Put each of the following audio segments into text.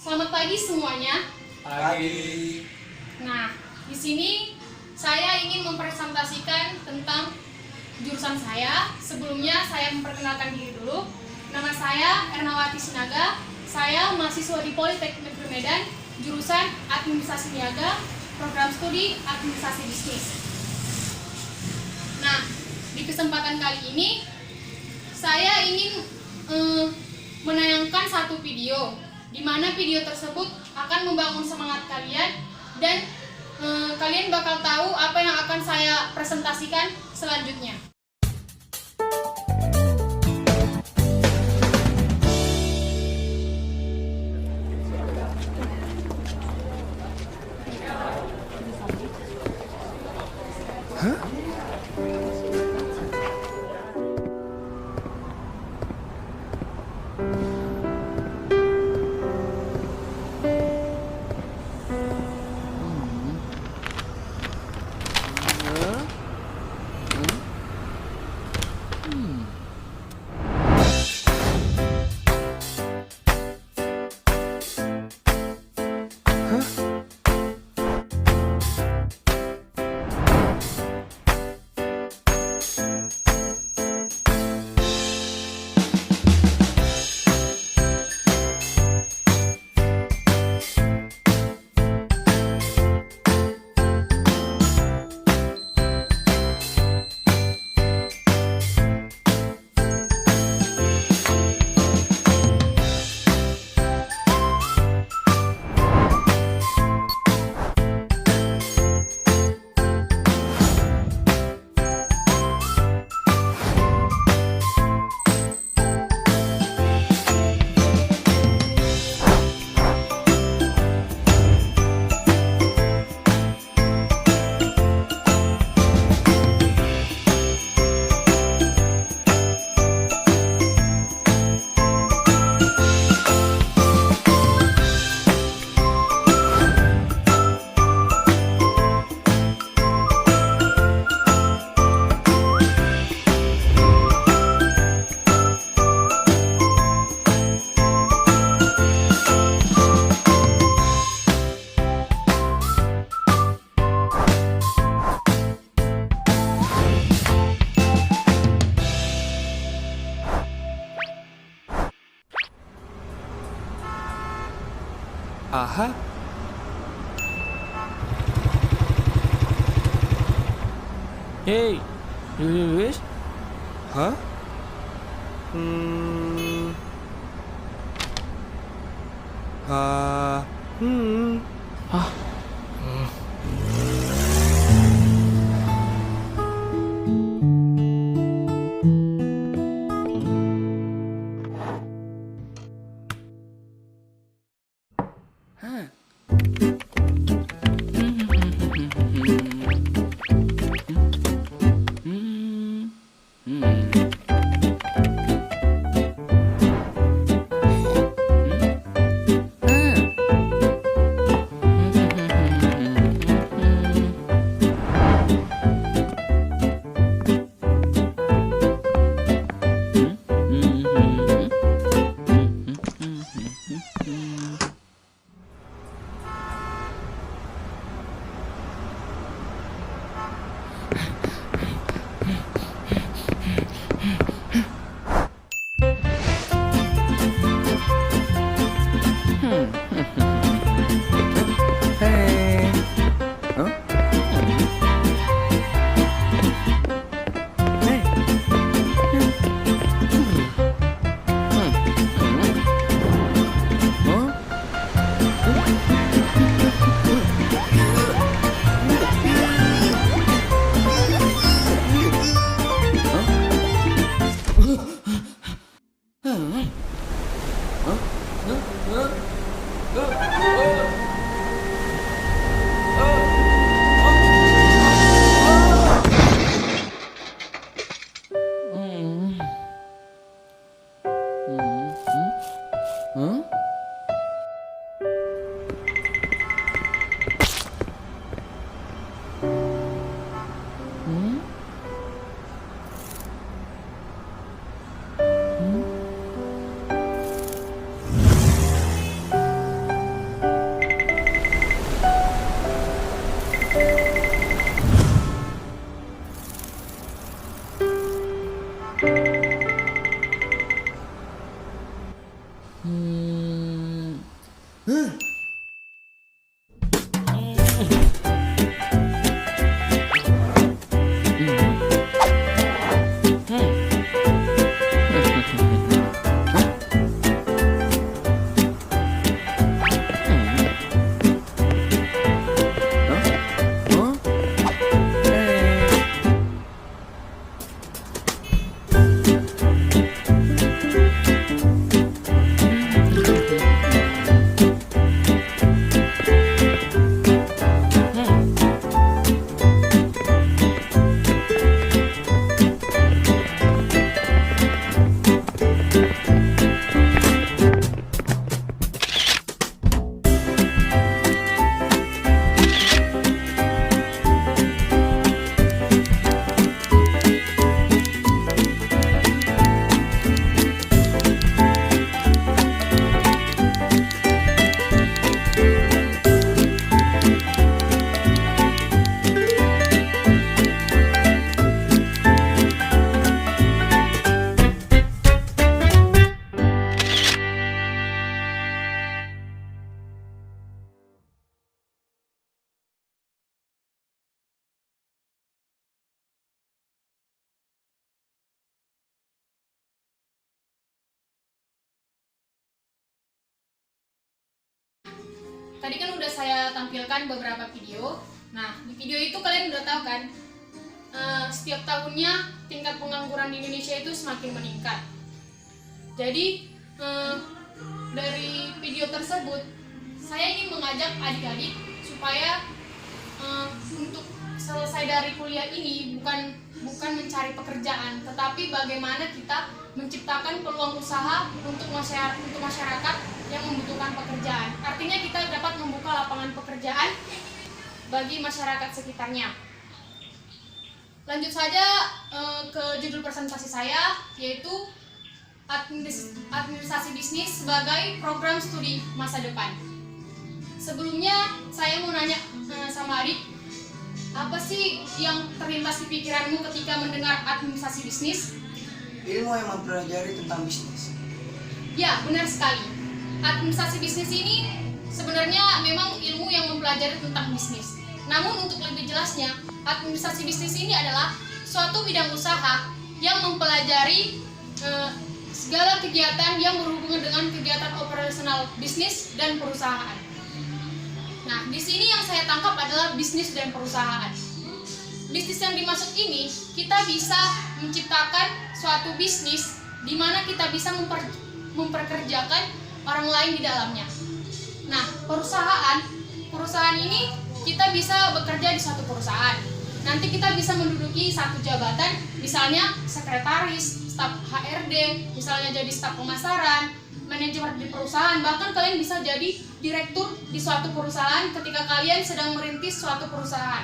Selamat pagi semuanya. Pagi. Nah, di sini saya ingin mempresentasikan tentang jurusan saya. Sebelumnya saya memperkenalkan diri dulu. Nama saya Ernawati Sinaga. Saya mahasiswa di Politeknik Negeri Medan, jurusan Administrasi Niaga, program studi Administrasi Bisnis. Nah, di kesempatan kali ini saya ingin menayangkan satu video, di mana video tersebut akan membangun semangat kalian dan kalian bakal tahu apa yang akan saya presentasikan selanjutnya. Aha. Hey, you wish? Hah? Ah. Tadi kan udah saya tampilkan beberapa video. Nah, di video itu kalian udah tahu kan, setiap tahunnya tingkat pengangguran di Indonesia itu semakin meningkat. Jadi, dari video tersebut, saya ingin mengajak adik-adik supaya untuk selesai dari kuliah ini bukan mencari pekerjaan, tetapi bagaimana kita menciptakan peluang usaha untuk masyarakat yang membutuhkan pekerjaan. Artinya kita dapat membuka lapangan pekerjaan bagi masyarakat sekitarnya. Lanjut saja ke judul presentasi saya, yaitu administrasi bisnis sebagai program studi masa depan. Sebelumnya saya mau nanya sama adik, apa sih yang terlintas di pikiranmu ketika mendengar administrasi bisnis? Ilmu yang mempelajari tentang bisnis. Ya, benar sekali. Administrasi bisnis ini sebenarnya memang ilmu yang mempelajari tentang bisnis. Namun untuk lebih jelasnya, administrasi bisnis ini adalah suatu bidang usaha yang mempelajari segala kegiatan yang berhubungan dengan kegiatan operasional bisnis dan perusahaan. Nah, di sini yang saya tangkap adalah bisnis dan perusahaan. Bisnis yang dimaksud ini, kita bisa menciptakan suatu bisnis di mana kita bisa memperkerjakan orang lain di dalamnya. Nah, perusahaan ini kita bisa bekerja di suatu perusahaan. Nanti kita bisa menduduki satu jabatan, misalnya sekretaris, staf HRD, misalnya jadi staf pemasaran, manajer di perusahaan, bahkan kalian bisa jadi direktur di suatu perusahaan ketika kalian sedang merintis suatu perusahaan.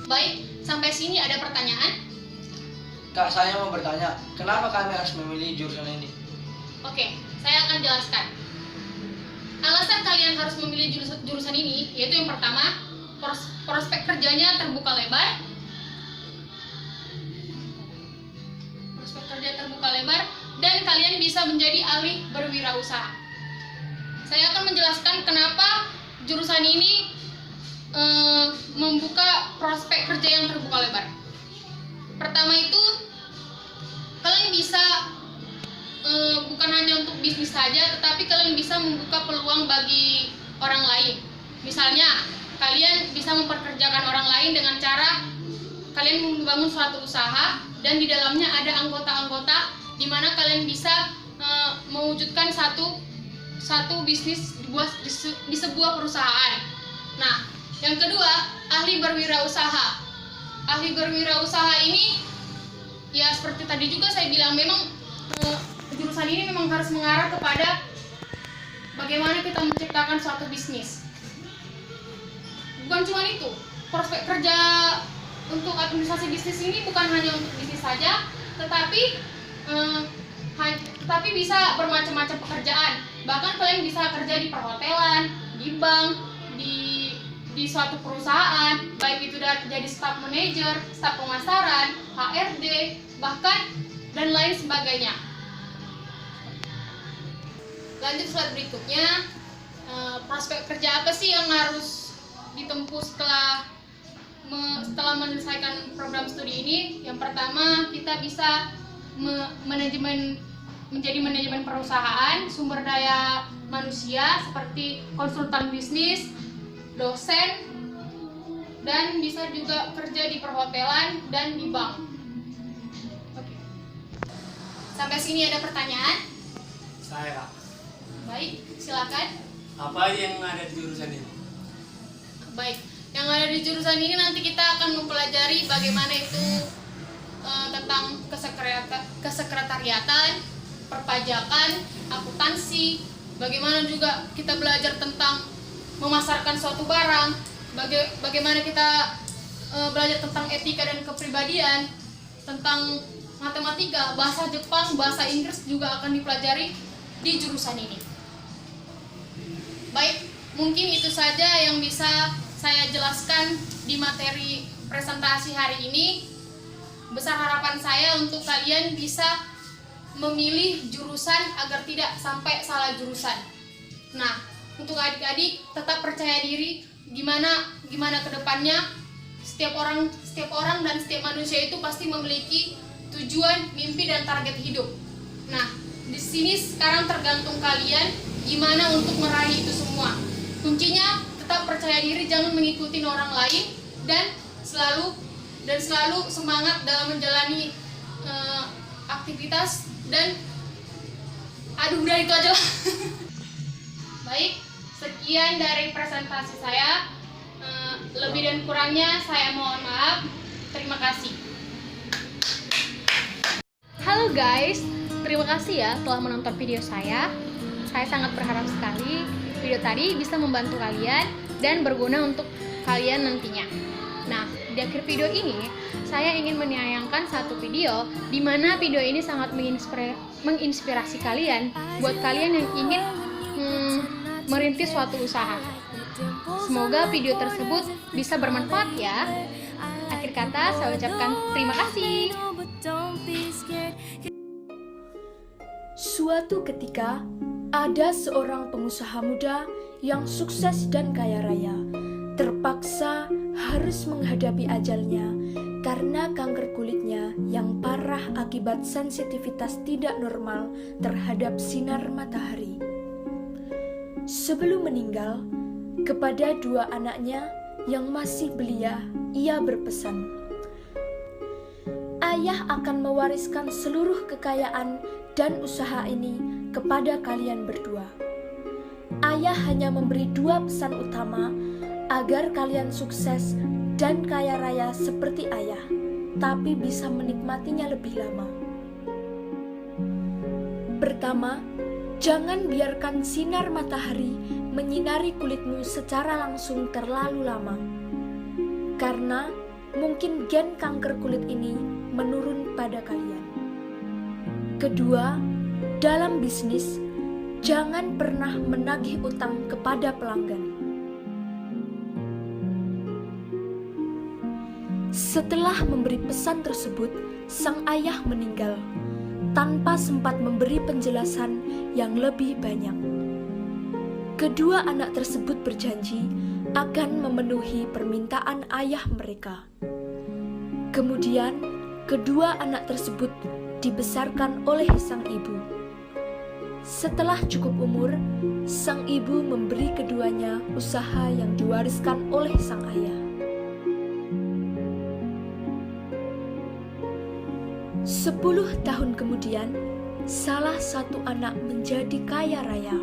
Baik, sampai sini ada pertanyaan? Kak, saya mau bertanya, kenapa kami harus memilih jurusan ini? Oke, saya akan jelaskan. Alasan kalian harus memilih jurusan ini, yaitu yang pertama, prospek kerjanya terbuka lebar. Prospek kerja terbuka lebar, dan kalian bisa menjadi ahli berwirausaha. Saya akan menjelaskan kenapa jurusan ini membuka prospek kerja yang terbuka lebar. Pertama itu, kalian bisa bukan hanya untuk bisnis saja, tetapi kalian bisa membuka peluang bagi orang lain. Misalnya, kalian bisa memperkerjakan orang lain dengan cara kalian membangun suatu usaha dan di dalamnya ada anggota-anggota di mana kalian bisa mewujudkan satu bisnis di sebuah perusahaan. Nah, yang kedua, ahli berwirausaha. Ahli berwirausaha ini, ya seperti tadi juga saya bilang, memang jurusan ini memang harus mengarah kepada bagaimana kita menciptakan suatu bisnis. Bukan cuma itu, prospek kerja untuk administrasi bisnis ini bukan hanya untuk bisnis saja, tetapi bisa bermacam-macam pekerjaan. Bahkan kalian bisa kerja di perhotelan, di bank, di suatu perusahaan, baik itu jadi staf manajer, staf pemasaran, HRD, bahkan dan lain sebagainya. Lanjut slide berikutnya. ditempuh setelah menyelesaikan program studi ini. Yang pertama, kita bisa menjadi manajemen perusahaan, sumber daya manusia seperti konsultan bisnis, dosen, dan bisa juga kerja di perhotelan dan di bank. Oke. Sampai sini ada pertanyaan? Saya. Baik, silakan. Apa yang ada di jurusan ini? Baik, yang ada di jurusan ini nanti kita akan mempelajari bagaimana itu tentang kesekretariatan, perpajakan, akuntansi, bagaimana juga kita belajar tentang memasarkan suatu barang, bagaimana kita belajar tentang etika dan kepribadian, tentang matematika, bahasa Jepang, bahasa Inggris juga akan dipelajari di jurusan ini. Baik, mungkin itu saja yang bisa saya jelaskan di materi presentasi hari ini. Besar harapan saya untuk kalian bisa memilih jurusan agar tidak sampai salah jurusan. Nah, untuk adik-adik tetap percaya diri. Gimana ke depannya, setiap orang dan setiap manusia itu pasti memiliki tujuan, mimpi, dan target hidup. Nah, di sini sekarang tergantung kalian gimana untuk meraih itu semua. Kuncinya tetap percaya diri, jangan mengikuti orang lain, dan selalu semangat dalam menjalani aktivitas. Dan udah itu aja lah. Baik, sekian dari presentasi saya. Lebih dan kurangnya saya mohon maaf. Terima kasih. Halo guys, terima kasih ya telah menonton video saya. Saya sangat berharap sekali video tadi bisa membantu kalian dan berguna untuk kalian nantinya. Nah, di akhir video ini saya ingin menayangkan satu video di mana video ini sangat menginspirasi kalian buat kalian yang ingin merintis suatu usaha. Semoga video tersebut bisa bermanfaat ya. Akhir kata saya ucapkan terima kasih. Suatu ketika, ada seorang pengusaha muda yang sukses dan kaya raya, terpaksa harus menghadapi ajalnya karena kanker kulitnya yang parah akibat sensitivitas tidak normal terhadap sinar matahari. Sebelum meninggal, kepada dua anaknya yang masih belia, ia berpesan, "Ayah akan mewariskan seluruh kekayaan dan usaha ini kepada kalian berdua. Ayah hanya memberi dua pesan utama agar kalian sukses dan kaya raya seperti ayah, tapi bisa menikmatinya lebih lama. Pertama, jangan biarkan sinar matahari menyinari kulitmu secara langsung terlalu lama, karena mungkin gen kanker kulit ini menurun pada kalian. Kedua, dalam bisnis, jangan pernah menagih utang kepada pelanggan. Setelah memberi pesan tersebut, sang ayah meninggal tanpa sempat memberi penjelasan yang lebih banyak. Kedua anak tersebut berjanji akan memenuhi permintaan ayah mereka. Kemudian, kedua anak tersebut dibesarkan oleh sang ibu. Setelah cukup umur, sang ibu memberi keduanya usaha yang diwariskan oleh sang ayah. 10 tahun kemudian, salah satu anak menjadi kaya raya,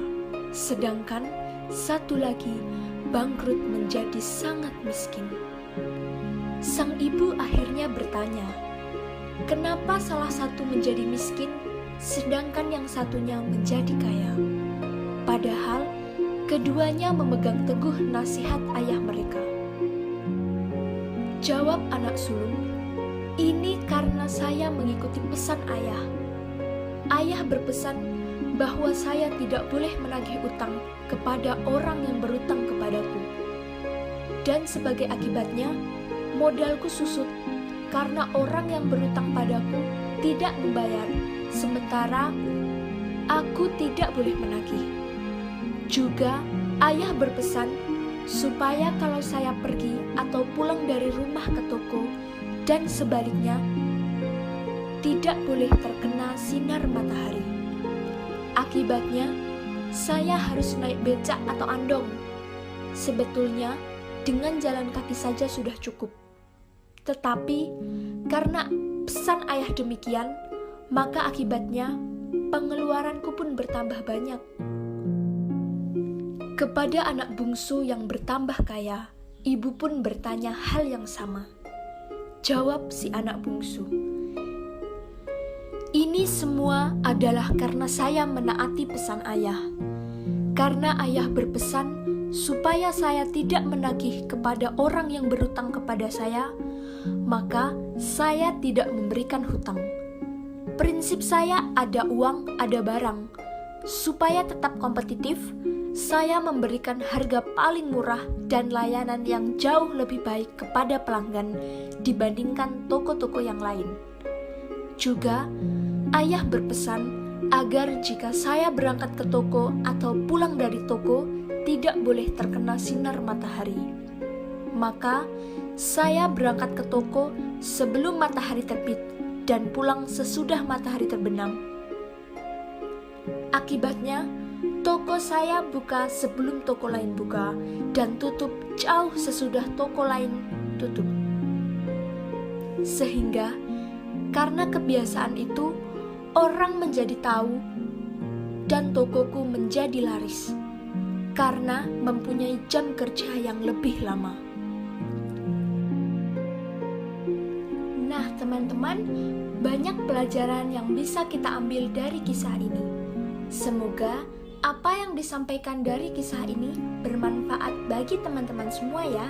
sedangkan satu lagi bangkrut menjadi sangat miskin. Sang ibu akhirnya bertanya, kenapa salah satu menjadi miskin, sedangkan yang satunya menjadi kaya? Padahal keduanya memegang teguh nasihat ayah mereka. Jawab anak sulung, ini karena saya mengikuti pesan ayah. Ayah berpesan bahwa saya tidak boleh menagih utang kepada orang yang berutang kepadaku. Dan sebagai akibatnya, modalku susut karena orang yang berutang padaku tidak membayar, sementara aku tidak boleh menagih. Juga ayah berpesan supaya kalau saya pergi atau pulang dari rumah ke toko dan sebaliknya tidak boleh terkena sinar matahari. Akibatnya, saya harus naik becak atau andong. Sebetulnya, dengan jalan kaki saja sudah cukup. Tetapi, karena pesan ayah demikian, maka akibatnya pengeluaranku pun bertambah banyak. Kepada anak bungsu yang bertambah kaya, ibu pun bertanya hal yang sama. Jawab si anak bungsu, "Ini semua adalah karena saya menaati pesan ayah. Karena ayah berpesan supaya saya tidak menagih kepada orang yang berhutang kepada saya, maka saya tidak memberikan hutang. Prinsip saya ada uang, ada barang. Supaya tetap kompetitif, saya memberikan harga paling murah dan layanan yang jauh lebih baik kepada pelanggan dibandingkan toko-toko yang lain. Juga, ayah berpesan agar jika saya berangkat ke toko atau pulang dari toko tidak boleh terkena sinar matahari. Maka, saya berangkat ke toko sebelum matahari terbit dan pulang sesudah matahari terbenam. Akibatnya, toko saya buka sebelum toko lain buka dan tutup jauh sesudah toko lain tutup. Sehingga, karena kebiasaan itu, orang menjadi tahu dan tokoku menjadi laris karena mempunyai jam kerja yang lebih lama. Nah, teman-teman, banyak pelajaran yang bisa kita ambil dari kisah ini. Semoga apa yang disampaikan dari kisah ini bermanfaat bagi teman-teman semua ya.